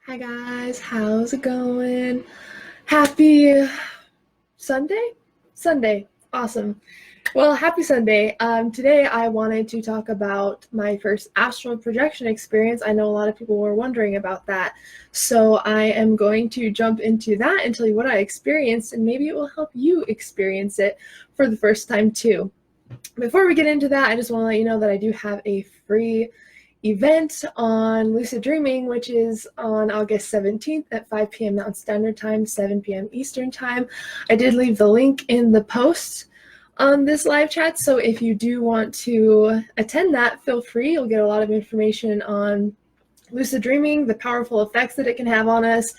Hi guys, how's it going? Happy Sunday? Sunday. Awesome. Well, happy Sunday. Today I wanted to talk about my first astral projection experience. I know a lot of people were wondering about that. So I am going to jump into that and tell you what I experienced, and maybe it will help you experience it for the first time too. Before we get into that, I just want to let you know that I do have a free event on Lucid Dreaming, which is on August 17th at 5 p.m. Mountain Standard Time, 7 p.m. Eastern Time. I did leave the link in the post on this live chat, so if you do want to attend that, feel free. You'll get a lot of information on lucid dreaming, the powerful effects that it can have on us,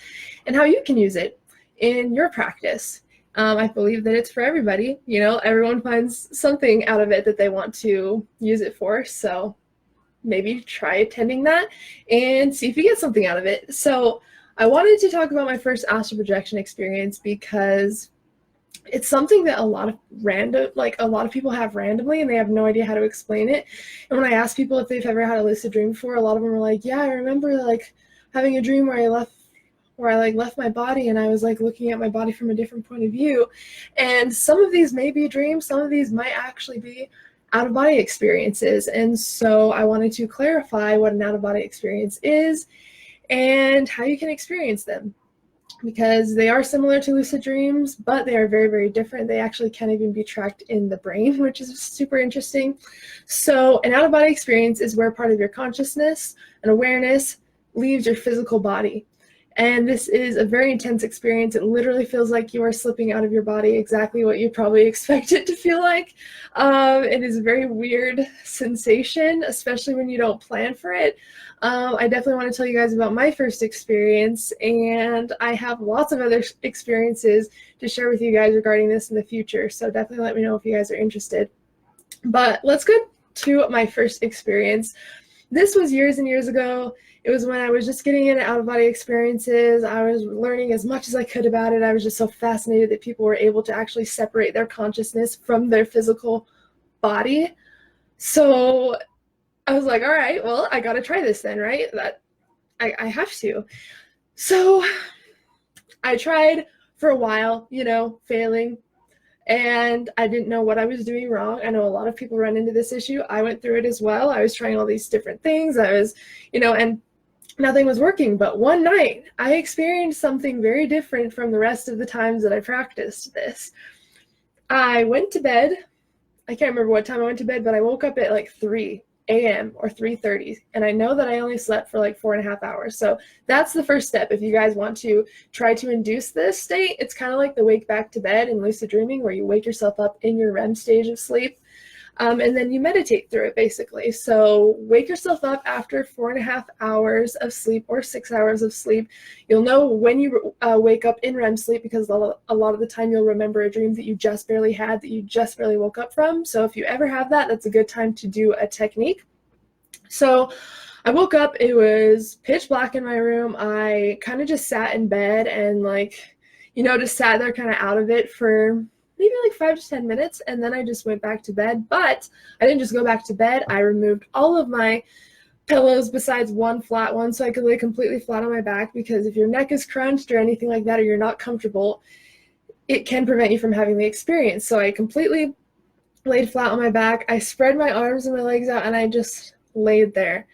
and how you can use it in your practice. I believe that it's for everybody. You know, everyone finds something out of it that they want to use it for, so maybe try attending that and see if you get something out of it. So I wanted to talk about my first astral projection experience because it's something that a lot of people have randomly and they have no idea how to explain it. And when I ask people if they've ever had a lucid dream before, a lot of them are like, yeah, I remember like having a dream where I left my body and I was like looking at my body from a different point of view. And some of these may be dreams, some of these might actually be out-of-body experiences. And so I wanted to clarify what an out-of-body experience is and how you can experience them, because they are similar to lucid dreams, but they are very, very different. They actually can't even be tracked in the brain, which is super interesting. So an out-of-body experience is where part of your consciousness and awareness leaves your physical body. And this is a very intense experience. It literally feels like you are slipping out of your body, exactly what you probably expect it to feel like. It is a very weird sensation, especially when you don't plan for it. I definitely want to tell you guys about my first experience, and I have lots of other experiences to share with you guys regarding this in the future. So definitely let me know if you guys are interested. But let's go to my first experience. This was years and years ago. It was when I was just getting into out-of-body experiences. I was learning as much as I could about it. I was just so fascinated that people were able to actually separate their consciousness from their physical body. So I was like, all right, well, I got to try this then, right? I have to. So I tried for a while, failing. And I didn't know what I was doing wrong. I know a lot of people run into this issue. I went through it as well. I was trying all these different things. And nothing was working. But one night I experienced something very different from the rest of the times that I practiced this. I went to bed. I can't remember what time I went to bed, but I woke up at like 3 a.m. or 3:30. And I know that I only slept for like 4.5 hours. So that's the first step. If you guys want to try to induce this state, it's kind of like the wake back to bed in lucid dreaming, where you wake yourself up in your REM stage of sleep. And then you meditate through it, basically. So wake yourself up after 4.5 hours of sleep or 6 hours of sleep. You'll know when you wake up in REM sleep, because a lot of the time you'll remember a dream that you just barely had, that you just barely woke up from. So if you ever have that, that's a good time to do a technique. So I woke up, it was pitch black in my room. I kind of just sat in bed and just sat there kind of out of it for maybe like 5 to 10 minutes, and then I just went back to bed. But I didn't just go back to bed. I removed all of my pillows besides one flat one, so I could lay completely flat on my back, because if your neck is crunched or anything like that, or you're not comfortable, it can prevent you from having the experience. So I completely laid flat on my back. I spread my arms and my legs out, and I just laid there.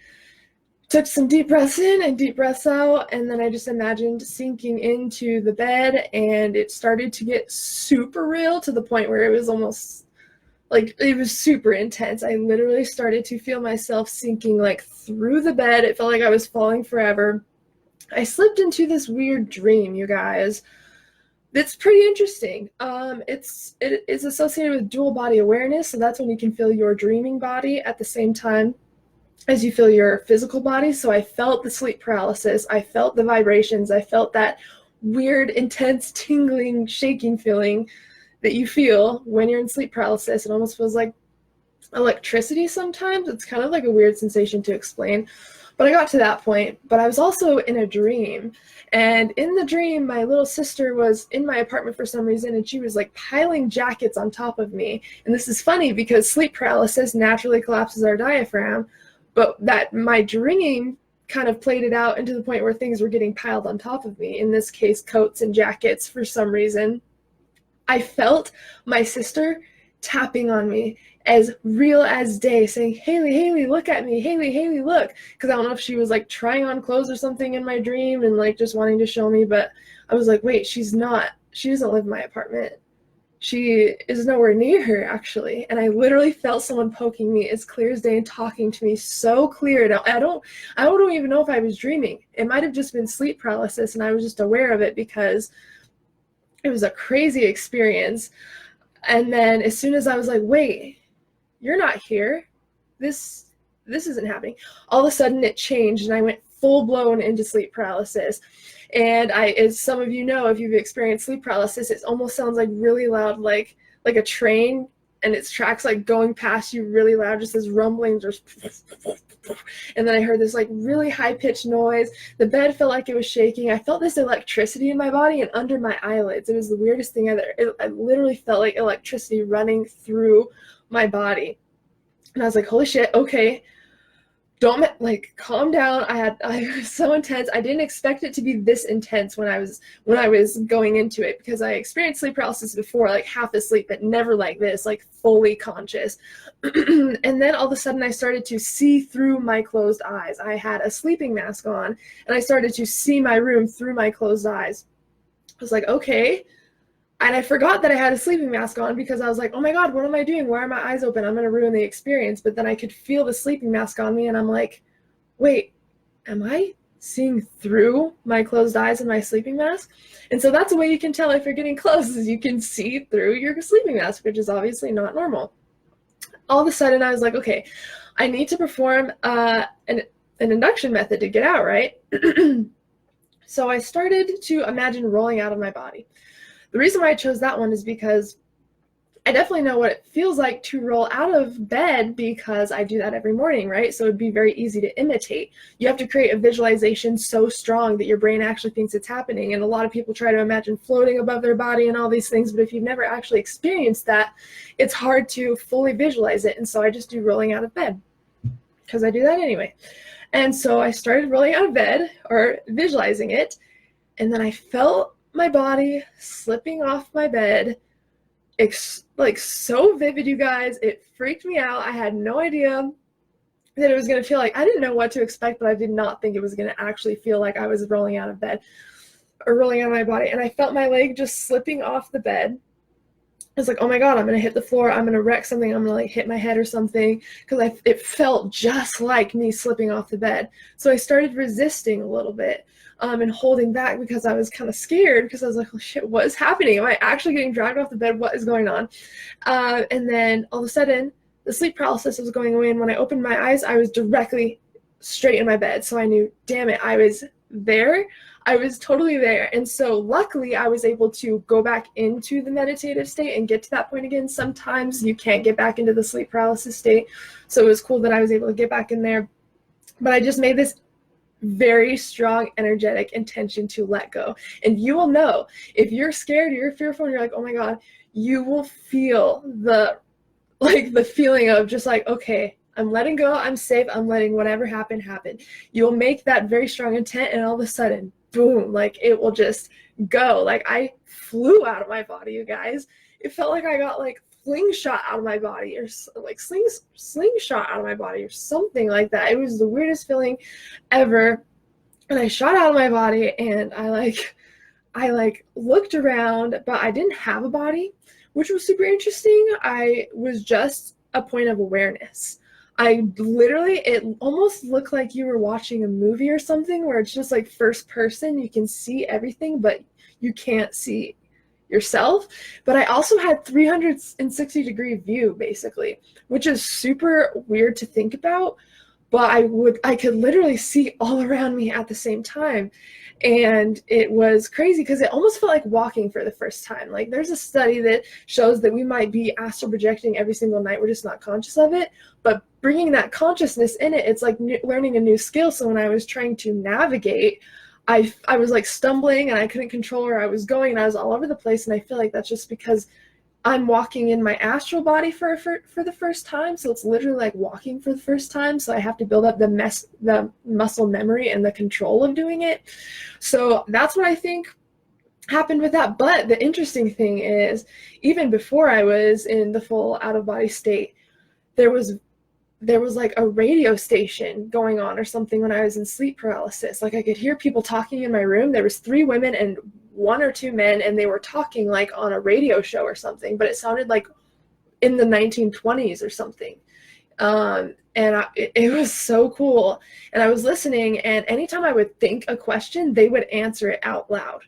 Took some deep breaths in and deep breaths out, and then I just imagined sinking into the bed, and it started to get super real, to the point where it was almost like it was super intense. I literally started to feel myself sinking like through the bed. It felt like I was falling forever. I slipped into this weird dream, you guys. It's pretty interesting. It is associated with dual body awareness, so that's when you can feel your dreaming body at the same time as you feel your physical body. So I felt the sleep paralysis, I felt the vibrations, I felt that weird, intense, tingling, shaking feeling that you feel when you're in sleep paralysis. It almost feels like electricity sometimes. It's kind of like a weird sensation to explain. But I got to that point. But I was also in a dream. And in the dream, my little sister was in my apartment for some reason, and she was like piling jackets on top of me. And this is funny because sleep paralysis naturally collapses our diaphragm. But that my dream kind of played it out into the point where things were getting piled on top of me. In this case, coats and jackets for some reason. I felt my sister tapping on me as real as day, saying, Haylee, Haylee, look at me. Haylee, Haylee, look. Because I don't know if she was like trying on clothes or something in my dream and like just wanting to show me. But I was like, wait, she doesn't live in my apartment. She is nowhere near her, actually. And I literally felt someone poking me as clear as day and talking to me so clear. Now, I don't even know if I was dreaming. It might have just been sleep paralysis, and I was just aware of it because it was a crazy experience. And then as soon as I was like, wait, you're not here. This isn't happening. All of a sudden it changed and I went full blown into sleep paralysis. And as some of you know, if you've experienced sleep paralysis, it almost sounds like really loud, like a train and its tracks like going past you really loud, just this rumbling, just and then I heard this like really high-pitched noise. The bed felt like it was shaking. I felt this electricity in my body and under my eyelids. It was the weirdest thing ever. I literally felt like electricity running through my body. And I was like, holy shit, okay. Don't calm down. I was so intense. I didn't expect it to be this intense when I was going into it, because I experienced sleep paralysis before, like half asleep, but never like this, like fully conscious. And then all of a sudden I started to see through my closed eyes. I had a sleeping mask on and I started to see my room through my closed eyes. I was like, okay. And I forgot that I had a sleeping mask on because I was like, oh my God, what am I doing? Why are my eyes open? I'm going to ruin the experience. But then I could feel the sleeping mask on me and I'm like, wait, am I seeing through my closed eyes and my sleeping mask? And so that's a way you can tell if you're getting close, is you can see through your sleeping mask, which is obviously not normal. All of a sudden I was like, okay, I need to perform an induction method to get out, right? So I started to imagine rolling out of my body. The reason why I chose that one is because I definitely know what it feels like to roll out of bed, because I do that every morning, right? So it'd be very easy to imitate. You have to create a visualization so strong that your brain actually thinks it's happening. And a lot of people try to imagine floating above their body and all these things, but if you've never actually experienced that, it's hard to fully visualize it. And so I just do rolling out of bed because I do that anyway. And so I started rolling out of bed or visualizing it, and then I felt my body slipping off my bed, like so vivid, you guys. It freaked me out. I had no idea that it was going to feel like, I didn't know what to expect, but I did not think it was going to actually feel like I was rolling out of bed or rolling out of my body. And I felt my leg just slipping off the bed. I was like, oh my God, I'm going to hit the floor. I'm going to wreck something. I'm going to like hit my head or something, because it felt just like me slipping off the bed. So I started resisting a little bit. And holding back because I was kind of scared, because I was like, oh shit, what is happening? Am I actually getting dragged off the bed? What is going on? And then all of a sudden, the sleep paralysis was going away. And when I opened my eyes, I was directly straight in my bed. So I knew, damn it, I was there. I was totally there. And so luckily, I was able to go back into the meditative state and get to that point again. Sometimes you can't get back into the sleep paralysis state. So it was cool that I was able to get back in there. But I just made this very strong, energetic intention to let go. And you will know if you're scared or you're fearful and you're like, oh my God, you will feel the feeling of just like, okay, I'm letting go, I'm safe, I'm letting whatever happen. You'll make that very strong intent, and all of a sudden, boom, like it will just go. Like I flew out of my body, you guys. It felt like I got like slingshot out of my body, or like slingshot out of my body or something like that. It was the weirdest feeling ever. And I shot out of my body, and I looked around, but I didn't have a body, which was super interesting. I was just a point of awareness. It almost looked like you were watching a movie or something, where it's just like first person. You can see everything, but you can't see yourself. But I also had 360-degree view, basically, which is super weird to think about, but I could literally see all around me at the same time. And it was crazy because it almost felt like walking for the first time. Like there's a study that shows that we might be astral projecting every single night. We're just not conscious of it. But bringing that consciousness in it's like learning a new skill. So when I was trying to navigate, I was like stumbling and I couldn't control where I was going, and I was all over the place. And I feel like that's just because I'm walking in my astral body for the first time. So it's literally like walking for the first time. So I have to build up the muscle memory and the control of doing it. So that's what I think happened with that. But the interesting thing is, even before I was in the full out of body state, there was like a radio station going on or something when I was in sleep paralysis. Like I could hear people talking in my room. There was 3 women and 1 or 2 men, and they were talking like on a radio show or something, but it sounded like in the 1920s or something. It was so cool. And I was listening, and anytime I would think a question, they would answer it out loud.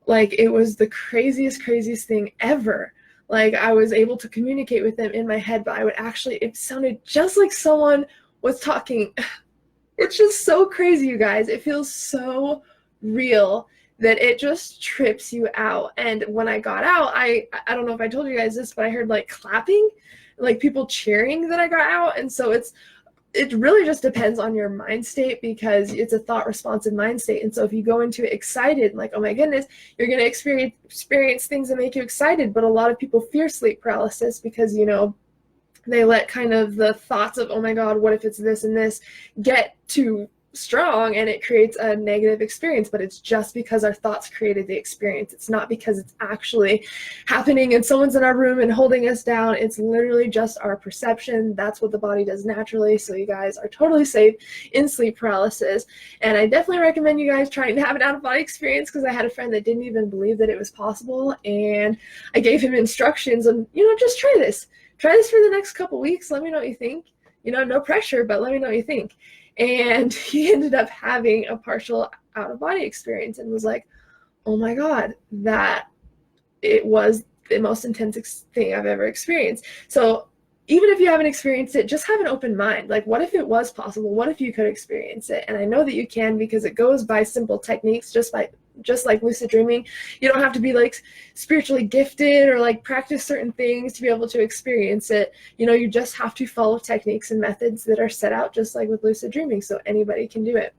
Like it was the craziest thing ever. Like I was able to communicate with them in my head, but it sounded just like someone was talking. It's just so crazy, you guys. It feels so real that it just trips you out. And when I got out, I don't know if I told you guys this, but I heard like clapping, like people cheering that I got out. And so it really just depends on your mind state, because it's a thought responsive mind state. And so if you go into it excited, like, oh my goodness, you're going to experience things that make you excited. But a lot of people fear sleep paralysis because, they let kind of the thoughts of, oh my God, what if it's this and this, get too strong, and it creates a negative experience. But it's just because our thoughts created the experience. It's not because it's actually happening and someone's in our room and holding us down. It's literally just our perception. That's what the body does naturally. So you guys are totally safe in sleep paralysis. And I definitely recommend you guys trying to have an out-of-body experience, because I had a friend that didn't even believe that it was possible, and I gave him instructions on, just try this for the next couple weeks. Let me know what you think. No pressure, but let me know what you think. And he ended up having a partial out-of-body experience and was like, oh my God, that it was the most intense thing I've ever experienced. So even if you haven't experienced it, just have an open mind. Like, what if it was possible? What if you could experience it? And I know that you can, because it goes by simple techniques, just like lucid dreaming. You don't have to be like spiritually gifted or like practice certain things to be able to experience it. You just have to follow techniques and methods that are set out just like with lucid dreaming, so anybody can do it.